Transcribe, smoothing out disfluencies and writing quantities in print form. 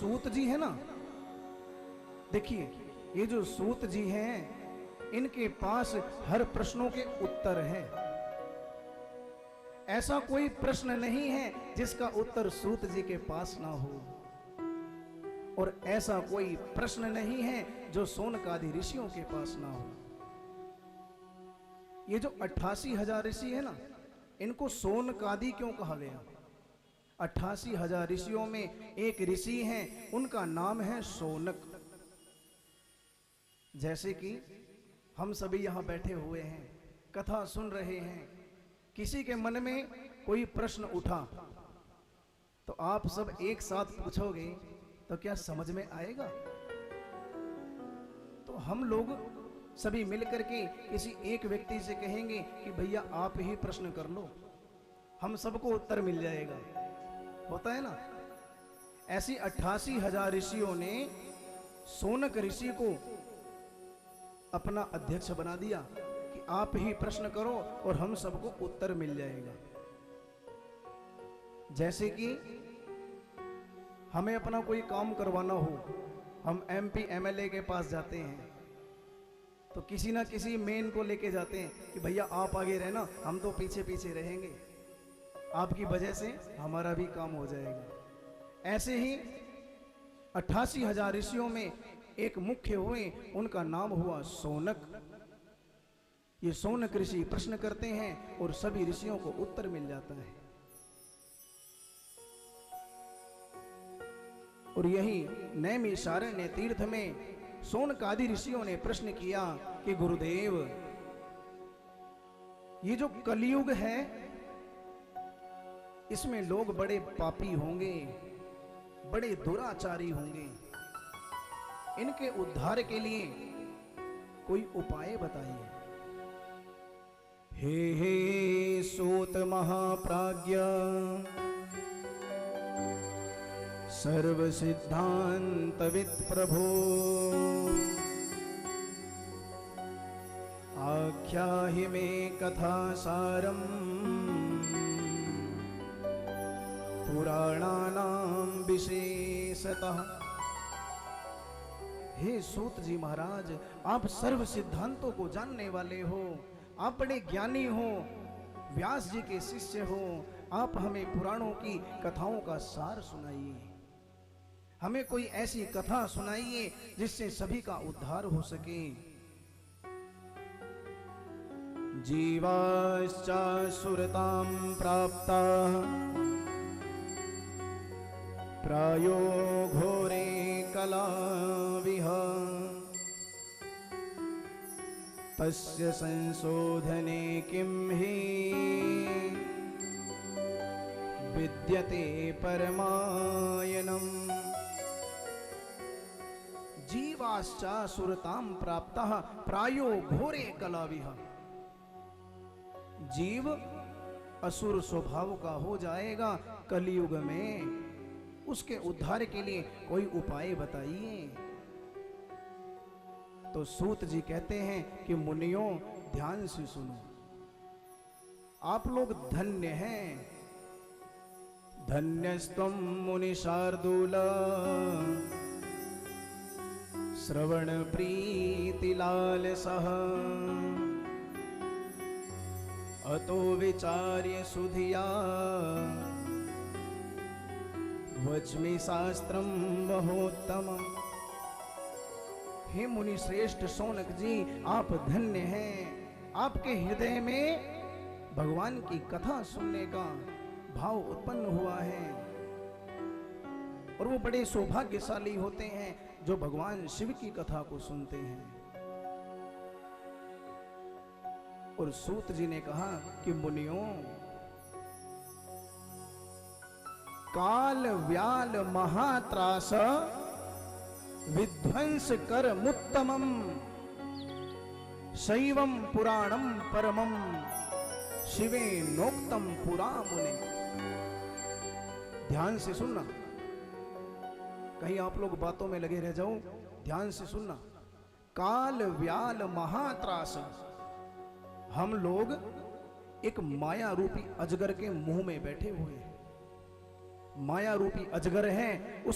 सूत जी है ना, देखिए ये जो सूत जी हैं, इनके पास हर प्रश्नों के उत्तर हैं। ऐसा कोई प्रश्न नहीं है जिसका उत्तर सूत जी के पास ना हो, और ऐसा कोई प्रश्न नहीं है जो सोनकादि ऋषियों के पास ना हो। ये जो 88,000 ऋषि है ना, इनको सोनकादि क्यों कहा गया? 88,000 ऋषियों में एक ऋषि हैं, उनका नाम है सोनक। जैसे कि हम सभी यहां बैठे हुए हैं, कथा सुन रहे हैं, किसी के मन में कोई प्रश्न उठा तो आप सब एक साथ पूछोगे तो क्या समझ में आएगा? तो हम लोग सभी मिलकर के किसी एक व्यक्ति से कहेंगे कि भैया आप ही प्रश्न कर लो, हम सबको उत्तर मिल जाएगा। होता है ना? ऐसी 88,000 ऋषियों ने सोनक ऋषि को अपना अध्यक्ष बना दिया कि आप ही प्रश्न करो और हम सबको उत्तर मिल जाएगा। जैसे कि हमें अपना कोई काम करवाना हो, हम एमपी एमएलए के पास जाते हैं तो किसी ना किसी मेन को लेके जाते हैं कि भैया आप आगे रहना, हम तो पीछे पीछे रहेंगे, आपकी वजह से हमारा भी काम हो जाएगा। ऐसे ही 88,000 ऋषियों में एक मुख्य हुए, उनका नाम हुआ सोनक। ये सोनक ऋषि प्रश्न करते हैं और सभी ऋषियों को उत्तर मिल जाता है। और यही नैमिषारण्य तीर्थ में सोनकादि ऋषियों ने प्रश्न किया कि गुरुदेव, ये जो कलयुग है इसमें लोग बड़े पापी होंगे, बड़े दुराचारी होंगे, इनके उद्धार के लिए कोई उपाय बताइए। हे सूत महाप्राज्ञ सर्व सिद्धांतविद प्रभो, आख्याहि मे कथा सारम पुराणानां विशेषतः। हे सूत जी महाराज, आप सर्व सिद्धांतों को जानने वाले हो, आप बड़े ज्ञानी हो, व्यास जी के शिष्य हो, आप हमें पुराणों की कथाओं का सार सुनाइए। हमें कोई ऐसी कथा सुनाइए जिससे सभी का उद्धार हो सके। जीवाश्चासुरतां प्राप्ता प्रायो घोरे कलाविह, तस्य संशोधने किं हि विद्यते परमायनम्। जीवाश्चासुरतां प्राप्तः प्रायो घोरे कलाविह। जीव असुर स्वभाव का हो जाएगा कलयुग में, उसके उद्धार के लिए कोई उपाय बताइए। तो सूत जी कहते हैं कि मुनियों ध्यान से सुनो, आप लोग धन्य हैं, धन्यस्त्वं मुनि शार्दूल श्रवण प्रीति लालसः, अतो विचार्य सुधिया वच्मि शास्त्रम महोत्तमम्। हे मुनि श्रेष्ठ सोनक जी, आप धन्य हैं, आपके हृदय में भगवान की कथा सुनने का भाव उत्पन्न हुआ है, और वो बड़े सौभाग्यशाली होते हैं जो भगवान शिव की कथा को सुनते हैं। और सूत जी ने कहा कि मुनियों, काल व्याल महात्रास विध्वंस कर मुत्तमम, शैवम पुराणम परमम शिवे नोक्तम पुरा मुने। ध्यान से सुनना, कहीं आप लोग बातों में लगे रह जाओ, ध्यान से सुनना। काल व्याल महात्रास, हम लोग एक माया रूपी अजगर के मुंह में बैठे हुए हैं। माया रूपी अजगर है, उस